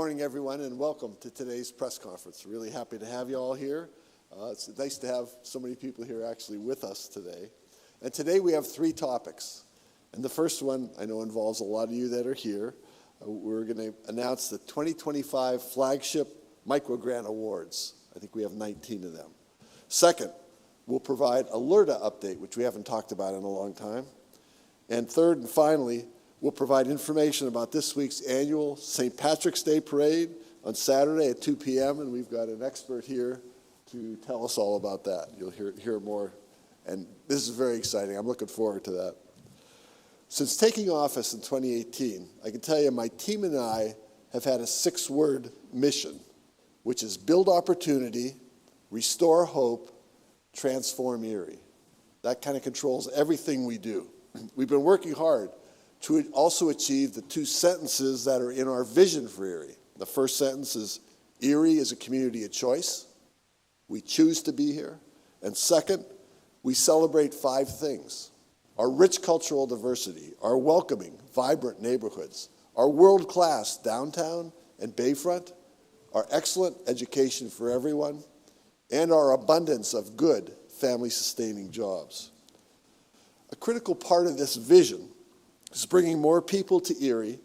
morning, everyone, and welcome to today's press conference. Really happy to have you all here. It's nice to have so many people here actually with us today. And today we have three topics. And the first one I know involves a lot of you that are here. We're going to announce the 2025 Flagship Microgrant Awards. I think we have 19 of them. Second, we'll provide a LERTA update, which we haven't talked about in a long time. And third and finally, we'll provide information about this week's annual St. Patrick's Day Parade on Saturday at 2 p.m., and we've got an expert here to tell us all about that. You'll hear more, and this is very exciting. I'm looking forward to that. Since taking office in 2018, I can tell you my team and I have had a 6-word mission, which is build opportunity, restore hope, transform Erie. That kind of controls everything we do. We've been working hard to also achieve the 2 sentences that are in our vision for Erie. The first sentence is, Erie is a community of choice. We choose to be here. And second, we celebrate 5 things: our rich cultural diversity, our welcoming, vibrant neighborhoods, our world-class downtown and bayfront, our excellent education for everyone, and our abundance of good family-sustaining jobs. A critical part of this vision is bringing more people to Erie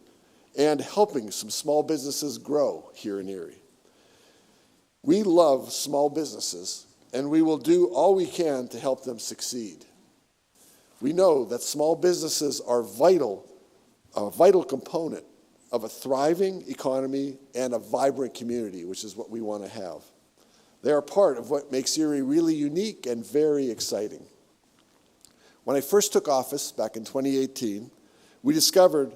and helping some small businesses grow here in Erie. We love small businesses, and we will do all we can to help them succeed. We know that small businesses are a vital component of a thriving economy and a vibrant community, which is what we want to have. They are part of what makes Erie really unique and very exciting. When I first took office back in 2018, we discovered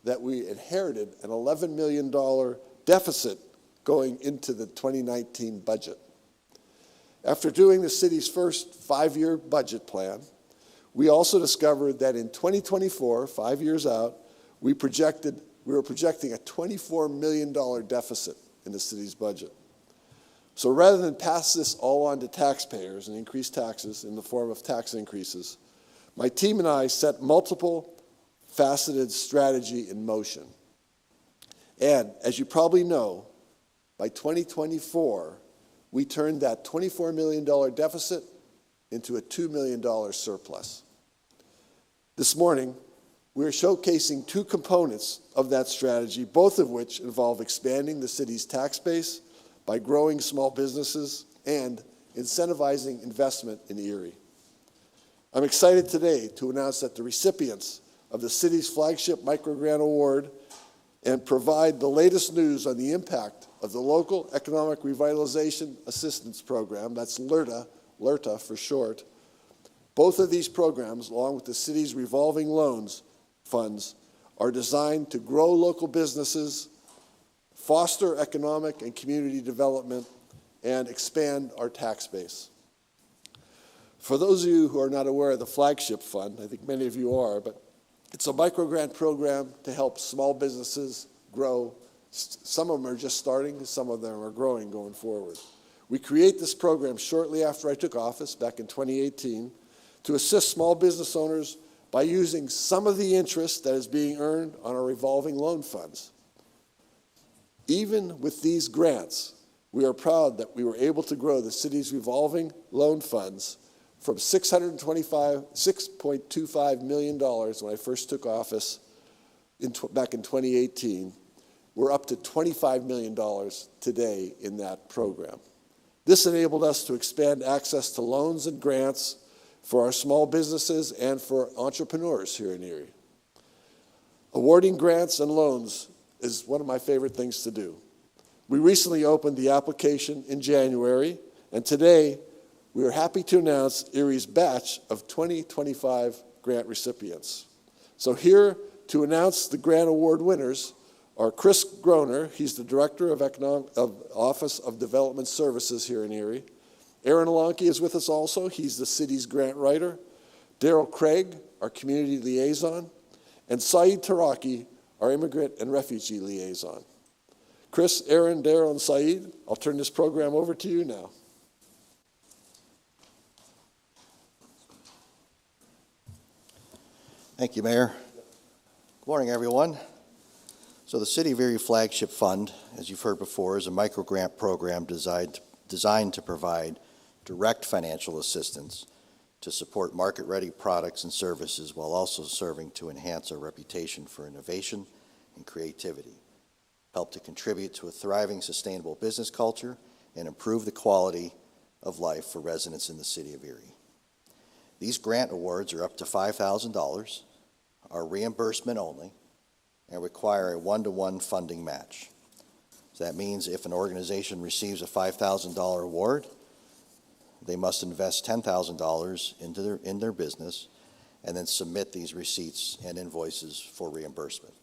that we inherited an $11 million deficit going into the 2019 budget. After doing the city's first 5-year budget plan, we also discovered that in 2024, 5 years out, we were projecting a $24 million deficit in the city's budget. So rather than pass this all on to taxpayers and increase taxes in the form of tax increases, my team and I set multiple faceted strategy in motion. And as you probably know, by 2024, we turned that $24 million deficit into a $2 million surplus. This morning, we're showcasing 2 components of that strategy, both of which involve expanding the city's tax base by growing small businesses and incentivizing investment in Erie. I'm excited today to announce that the recipients of the city's Flagship Microgrant Award and provide the latest news on the impact of the Local Economic Revitalization Assistance Program, that's LERTA for short. Both of these programs, along with the city's revolving loans funds, are designed to grow local businesses, foster economic and community development, and expand our tax base. For those of you who are not aware of the Flagship Fund, I think many of you are, but it's a microgrant program to help small businesses grow. Some of them are just starting, some of them are growing going forward. We create this program shortly after I took office back in 2018 to assist small business owners by using some of the interest that is being earned on our revolving loan funds. Even with these grants, we are proud that we were able to grow the city's revolving loan funds from $6.25 million when I first took office back in 2018. We're up to $25 million today in that program. This enabled us to expand access to loans and grants for our small businesses and for entrepreneurs here in Erie. Awarding grants and loans is one of my favorite things to do. We recently opened the application in January, and today we are happy to announce Erie's batch of 2025 grant recipients. So here to announce the grant award winners are Chris Groner, he's the Director of Office of Development Services here in Erie. Aaron Alonke is with us also, he's the city's grant writer. Daryl Craig, our community liaison, and Saeed Taraki, our immigrant and refugee liaison. Chris, Aaron, Daryl, and Saeed, I'll turn this program over to you now. Thank you, Mayor. Good morning, everyone. So the City of Erie Flagship Fund, as you've heard before, is a microgrant program designed to provide direct financial assistance to support market-ready products and services while also serving to enhance our reputation for innovation and creativity, help to contribute to a thriving, sustainable business culture, and improve the quality of life for residents in the City of Erie. These grant awards are up to $5,000, are reimbursement only, and require a one-to-one funding match. So that means if an organization receives a $5,000 award, they must invest $10,000 in their business and then submit these receipts and invoices for reimbursement.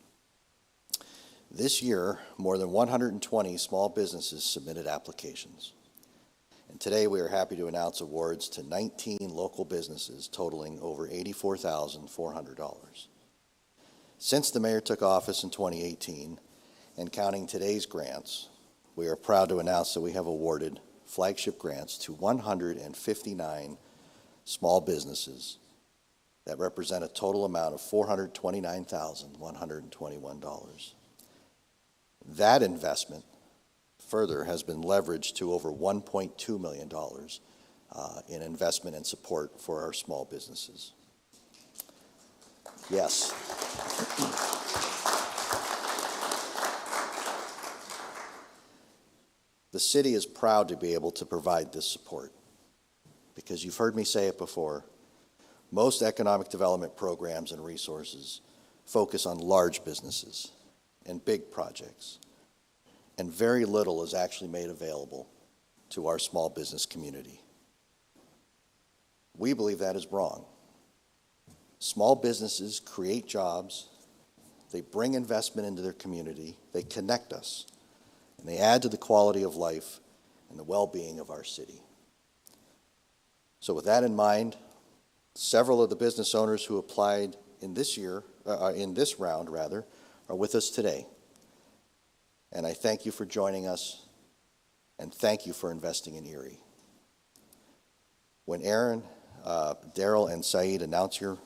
This year, more than 120 small businesses submitted applications. And today we are happy to announce awards to 19 local businesses totaling over $84,400. Since the mayor took office in 2018, and counting today's grants, we are proud to announce that we have awarded flagship grants to 159 small businesses that represent a total amount of $429,121. That investment further has been leveraged to over $1.2 million in investment and support for our small businesses. Yes. The city is proud to be able to provide this support because you've heard me say it before, most economic development programs and resources focus on large businesses and big projects, and very little is actually made available to our small business community. We believe that is wrong. Small businesses create jobs, they bring investment into their community, they connect us, and they add to the quality of life and the well-being of our city. So with that in mind, several of the business owners who applied in this round, are with us today. And I thank you for joining us, and thank you for investing in Erie. When Aaron, Daryl, and Saeed announce your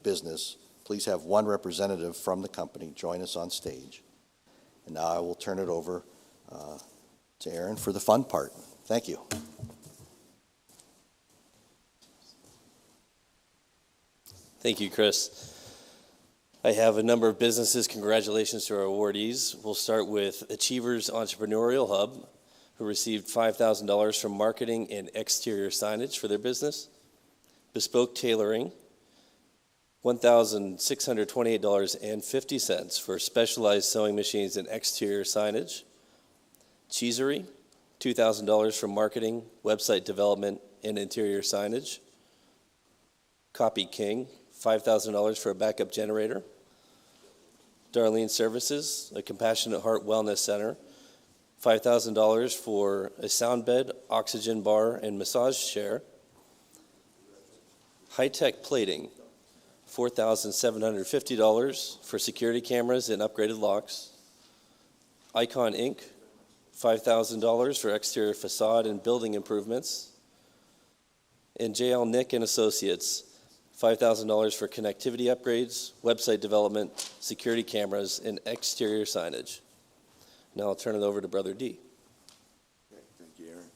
business, please have one representative from the company join us on stage. And now I will turn it over to Aaron for the fun part. Thank you. Thank you, Chris. I have a number of businesses. Congratulations to our awardees. We'll start with Achievers Entrepreneurial Hub, who received $5,000 from marketing and exterior signage for their business. Bespoke Tailoring, $1,628.50 for specialized sewing machines and exterior signage. Cheesery, $2,000 from marketing, website development, and interior signage. Copy King, $5,000 for a backup generator. Darlene Services, a Compassionate Heart Wellness Center, $5,000 for a sound bed, oxygen bar, and massage chair. High Tech Plating, $4,750 for security cameras and upgraded locks. Icon Inc., $5,000 for exterior facade and building improvements. And JL Nick and Associates, $5,000 for connectivity upgrades, website development, security cameras, and exterior signage. Now I'll turn it over to Brother D. Okay, thank you, Aaron.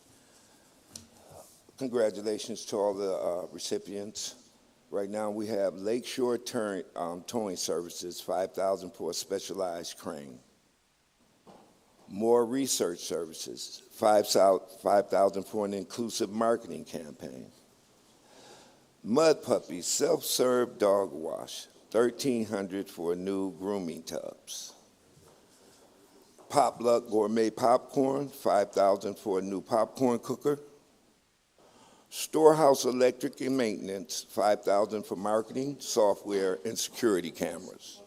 Congratulations to all the recipients. Right now we have Lakeshore Towing Services, $5,000 for a specialized crane. More Research Services, $5,000 for an inclusive marketing campaign. Mud Puppies Self-Serve Dog Wash, $1,300 for new grooming tubs. Pop Luck Gourmet Popcorn, $5,000 for a new popcorn cooker. Storehouse Electric and Maintenance, $5,000 for marketing, software, and security cameras.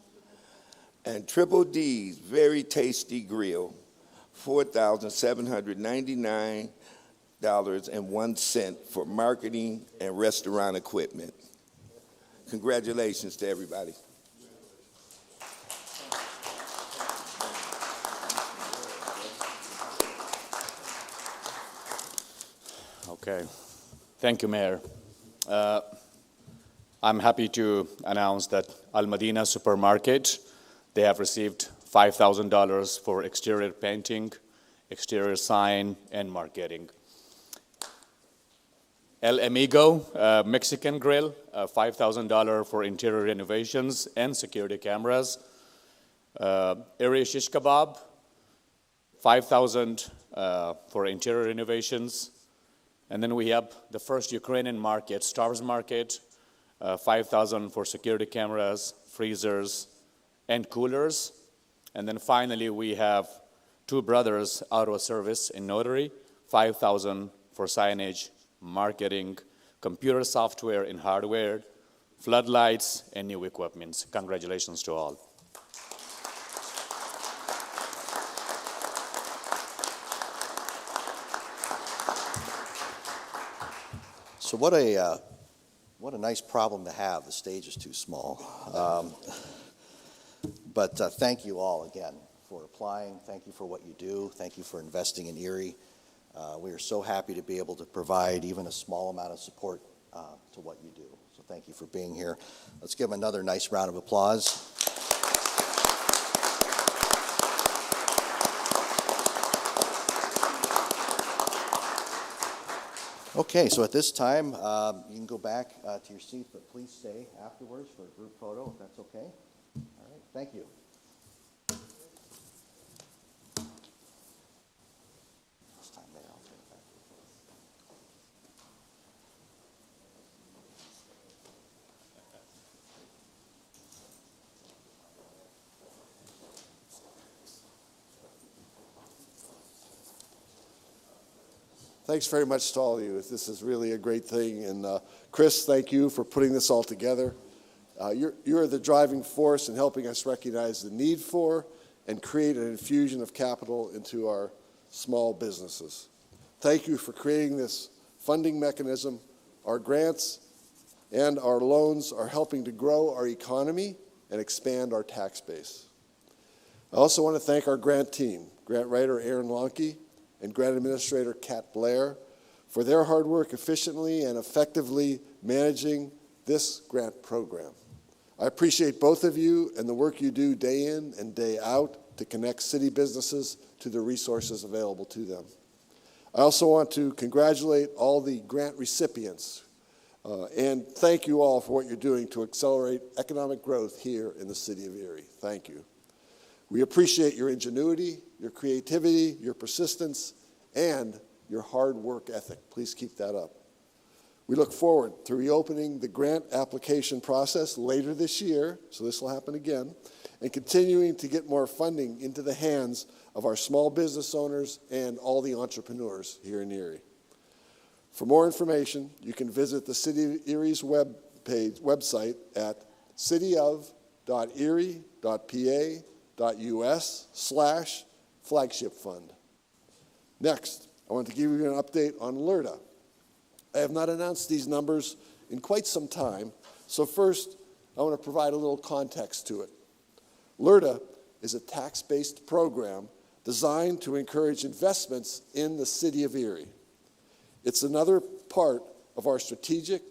And Triple D's Very Tasty Grill, $4,799.01 for marketing and restaurant equipment. Congratulations to everybody. Okay. Thank you, Mayor. I'm happy to announce that Al Madina Supermarket, they have received $5,000 for exterior painting, exterior sign, and marketing. El Amigo Mexican Grill, $5,000 for interior renovations and security cameras. Area Shish Kebab, $5,000 for interior renovations. And then we have the first Ukrainian market, Stars Market, $5,000 for security cameras, freezers, and coolers. And then finally, we have Two Brothers Auto Service in Notary, $5,000 for signage, marketing, computer software and hardware, floodlights, and new equipment. Congratulations to all. So what a nice problem to have. The stage is too small. But thank you all again for applying. Thank you for what you do. Thank you for investing in Erie. We are so happy to be able to provide even a small amount of support to what you do. So thank you for being here. Let's give them another nice round of applause. Okay, so at this time, you can go back to your seat, but please stay afterwards for a group photo, if that's okay. All right, thank you. This time there, I'll take it back. Thanks very much to all of you. This is really a great thing. And Chris, thank you for putting this all together. You're the driving force in helping us recognize the need for and create an infusion of capital into our small businesses. Thank you for creating this funding mechanism. Our grants and our loans are helping to grow our economy and expand our tax base. I also want to thank our grant team, grant writer Aaron Lonke, and Grant Administrator Kat Blair for their hard work efficiently and effectively managing this grant program. I appreciate both of you and the work you do day in and day out to connect city businesses to the resources available to them. I also want to congratulate all the grant recipients and thank you all for what you're doing to accelerate economic growth here in the city of Erie. Thank you. We appreciate your ingenuity, your creativity, your persistence, and your hard work ethic. Please keep that up. We look forward to reopening the grant application process later this year, so this will happen again, and continuing to get more funding into the hands of our small business owners and all the entrepreneurs here in Erie. For more information, you can visit the City of Erie's website at cityof.erie.pa.us/flagship fund. Next, I want to give you an update on LERTA. I have not announced these numbers in quite some time, so first, I want to provide a little context to it. LERTA is a tax-based program designed to encourage investments in the city of Erie. It's another part of our strategy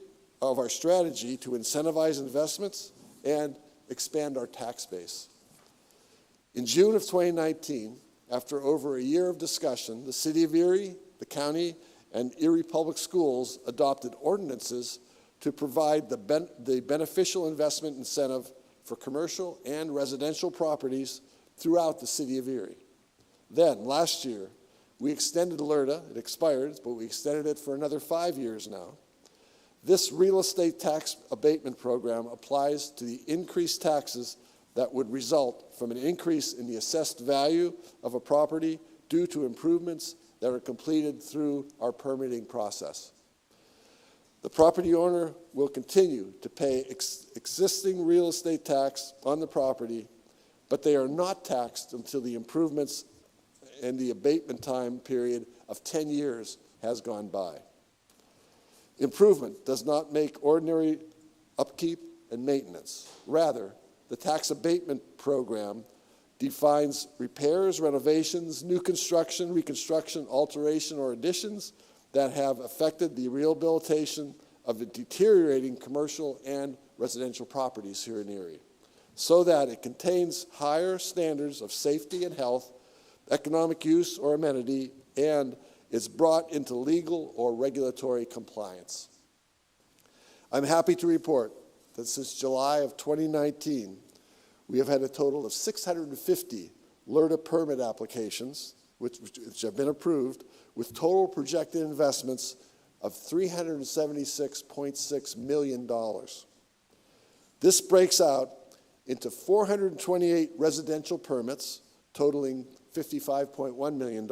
to incentivize investments and expand our tax base. In June of 2019, after over a year of discussion, the City of Erie, the county, and Erie Public Schools adopted ordinances to provide the beneficial investment incentive for commercial and residential properties throughout the City of Erie. Then, last year, we extended LERTA. It expired, but we extended it for another 5 years now. This real estate tax abatement program applies to the increased taxes that would result from an increase in the assessed value of a property due to improvements that are completed through our permitting process. The property owner will continue to pay existing real estate tax on the property, but they are not taxed until the improvements and the abatement time period of 10 years has gone by. Improvement does not make ordinary upkeep and maintenance. Rather, the tax abatement program defines repairs, renovations, new construction, reconstruction, alteration, or additions that have affected the rehabilitation of the deteriorating commercial and residential properties here in Erie. so that it contains higher standards of safety and health, economic use or amenity, and is brought into legal or regulatory compliance. I'm happy to report that since July of 2019, we have had a total of 650 LERTA permit applications, which have been approved, with total projected investments of $376.6 million. This breaks out into 428 residential permits, totaling $55.1 million,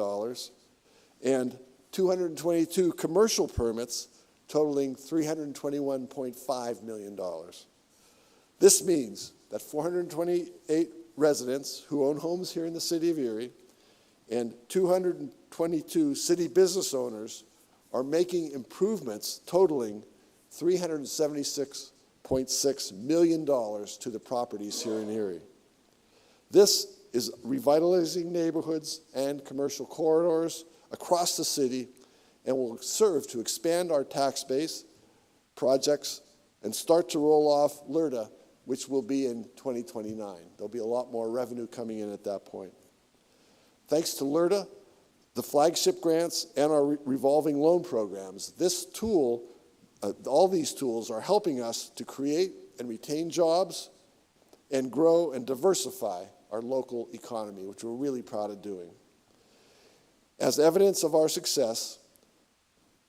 and 222 commercial permits, totaling $321.5 million. This means that 428 residents who own homes here in the city of Erie and 222 city business owners are making improvements totaling $376.6 million to the properties here in Erie. This is revitalizing neighborhoods and commercial corridors across the city and will serve to expand our tax base, projects, and start to roll off LERTA, which will be in 2029. There'll be a lot more revenue coming in at that point. Thanks to LERTA, the flagship grants, and our revolving loan programs, this tool, all these tools are helping us to create and retain jobs and grow and diversify our local economy, which we're really proud of doing. As evidence of our success,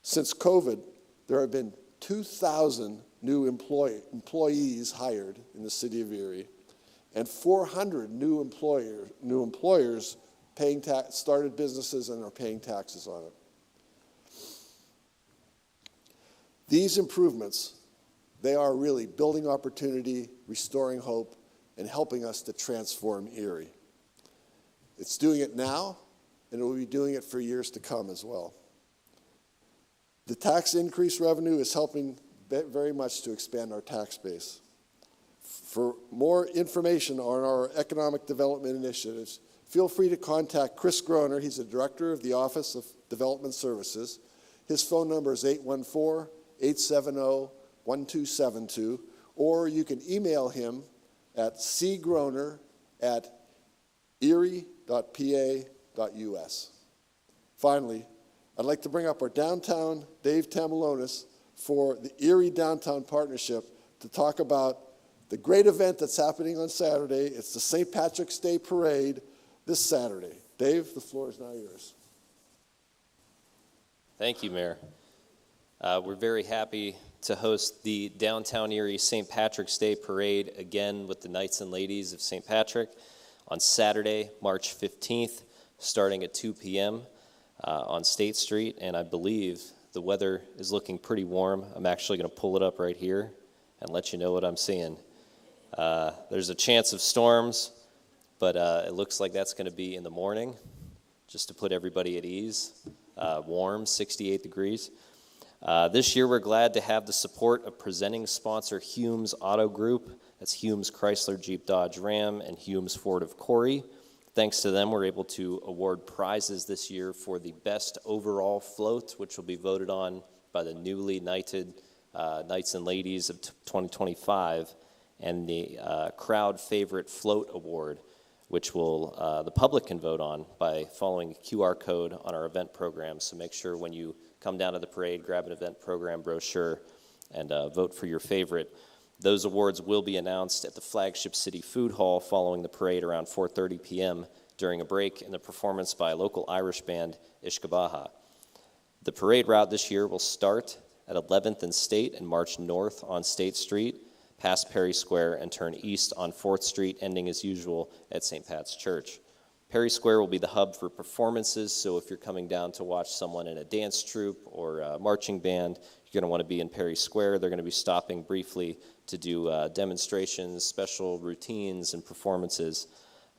since COVID, there have been 2,000 new employees hired in the city of Erie, and 400 new employers started businesses and are paying taxes on it. These improvements, they are really building opportunity, restoring hope, and helping us to transform Erie. It's doing it now, and it will be doing it for years to come as well. The tax increase revenue is helping very much to expand our tax base. For more information on our economic development initiatives, feel free to contact Chris Groner. He's the director of the Office of Development Services. His phone number is 814-870-1272, or you can email him at cgroner@erie.pa.us. Finally, I'd like to bring up our downtown Dave Tamalonis for the Erie Downtown Partnership to talk about the great event that's happening on Saturday. It's the St. Patrick's Day Parade this Saturday. Dave, the floor is now yours. Thank you, Mayor. We're very happy to host the Downtown Erie St. Patrick's Day Parade again with the Knights and Ladies of St. Patrick on Saturday, March 15th, starting at 2 p.m. On State Street, and I believe the weather is looking pretty warm. I'm actually going to pull it up right here and let you know what I'm seeing. There's a chance of storms, but it looks like that's going to be in the morning, just to put everybody at ease. Warm, 68 degrees. This year, we're glad to have the support of presenting sponsor Humes Auto Group. That's Humes Chrysler Jeep Dodge Ram and Humes Ford of Corey. Thanks to them, we're able to award prizes this year for the best overall float, which will be voted on by the newly knighted Knights and Ladies of 2025, and the crowd favorite float award, which will the public can vote on by following a QR code on our event program. So make sure when you come down to the parade, grab an event program brochure and vote for your favorite. Those awards will be announced at the Flagship City Food Hall following the parade around 4:30 p.m. during a break in the performance by local Irish band Ishkabaha. The parade route this year will start at 11th and State and march north on State Street, past Perry Square, and turn east on 4th Street, ending as usual at St. Pat's Church. Perry Square will be the hub for performances, so if you're coming down to watch someone in a dance troupe or a marching band, you're going to want to be in Perry Square. They're going to be stopping briefly to do demonstrations, special routines, and performances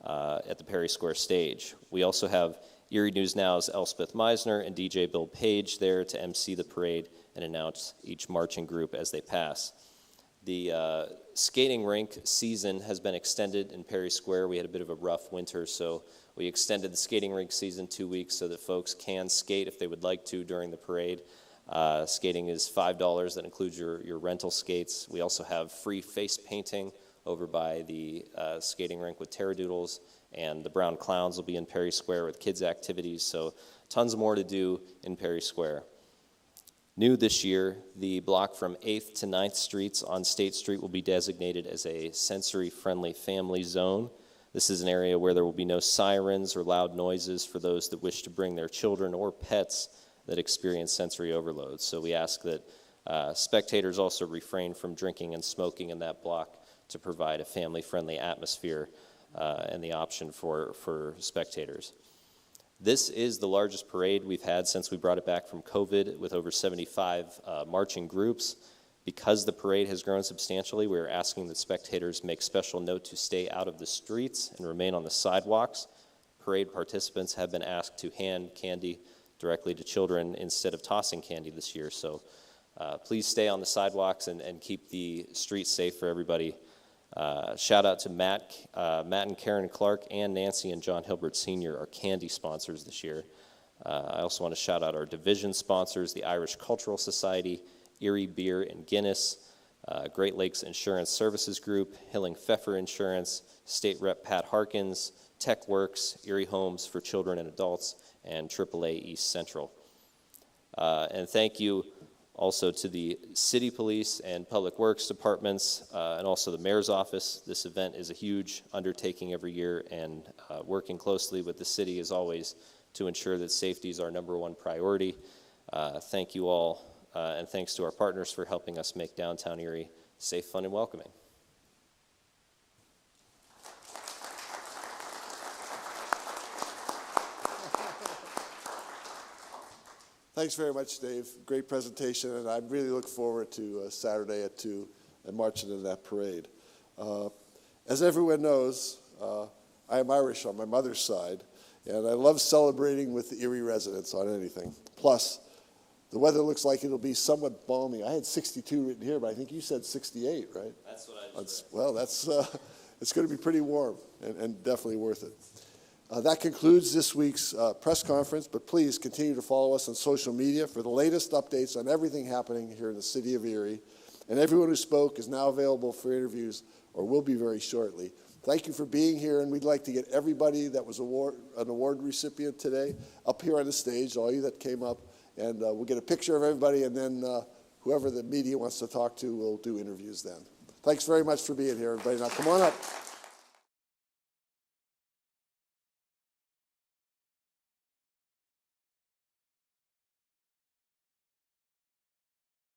at the Perry Square stage. We also have Erie News Now's Elspeth Meisner and DJ Bill Page there to MC the parade and announce each marching group as they pass. The skating rink season has been extended in Perry Square. We had a bit of a rough winter, so we extended the skating rink season 2 weeks so that folks can skate if they would like to during the parade. Skating is $5. That includes your rental skates. We also have free face painting over by the skating rink with Terradoodles, and the Brown Clowns will be in Perry Square with kids' activities, so tons more to do in Perry Square. New this year, the block from 8th to 9th Streets on State Street will be designated as a sensory-friendly family zone. This is an area where there will be no sirens or loud noises for those that wish to bring their children or pets that experience sensory overload. So we ask that spectators also refrain from drinking and smoking in that block to provide a family-friendly atmosphere and the option for spectators. This is the largest parade we've had since we brought it back from COVID, with over 75 marching groups. Because the parade has grown substantially, we're asking that spectators make special note to stay out of the streets and remain on the sidewalks. Parade participants have been asked to hand candy directly to children instead of tossing candy this year. So please stay on the sidewalks and keep the streets safe for everybody. Shout out to Matt and Karen Clark, and Nancy and John Hilbert Sr., our candy sponsors this year. I also want to shout out our division sponsors, the Irish Cultural Society, Erie Beer and Guinness, Great Lakes Insurance Services Group, Hilling Pfeffer Insurance, State Rep Pat Harkins, Tech Works, Erie Homes for Children and Adults, and AAA East Central. And thank you also to the City Police and Public Works departments, and also the Mayor's Office. This event is a huge undertaking every year, and working closely with the city as always to ensure that safety is our #1 priority. Thank you all, and thanks to our partners for helping us make downtown Erie safe, fun, and welcoming. Thanks very much, Dave. Great presentation, and I really look forward to Saturday at 2 and marching in that parade. As everyone knows, I am Irish on my mother's side, and I love celebrating with the Erie residents on anything. Plus, the weather looks like it'll be somewhat balmy. I had 62 written here, but I think you said 68, right? That's what I just read. Well, it's going to be pretty warm and definitely worth it. That concludes this week's press conference, but please continue to follow us on social media for the latest updates on everything happening here in the city of Erie. And everyone who spoke is now available for interviews, or will be very shortly. Thank you for being here, and we'd like to get everybody that was an award recipient today up here on the stage, all you that came up, and we'll get a picture of everybody, and then whoever the media wants to talk to, we'll do interviews then. Thanks very much for being here, everybody. Now come on up.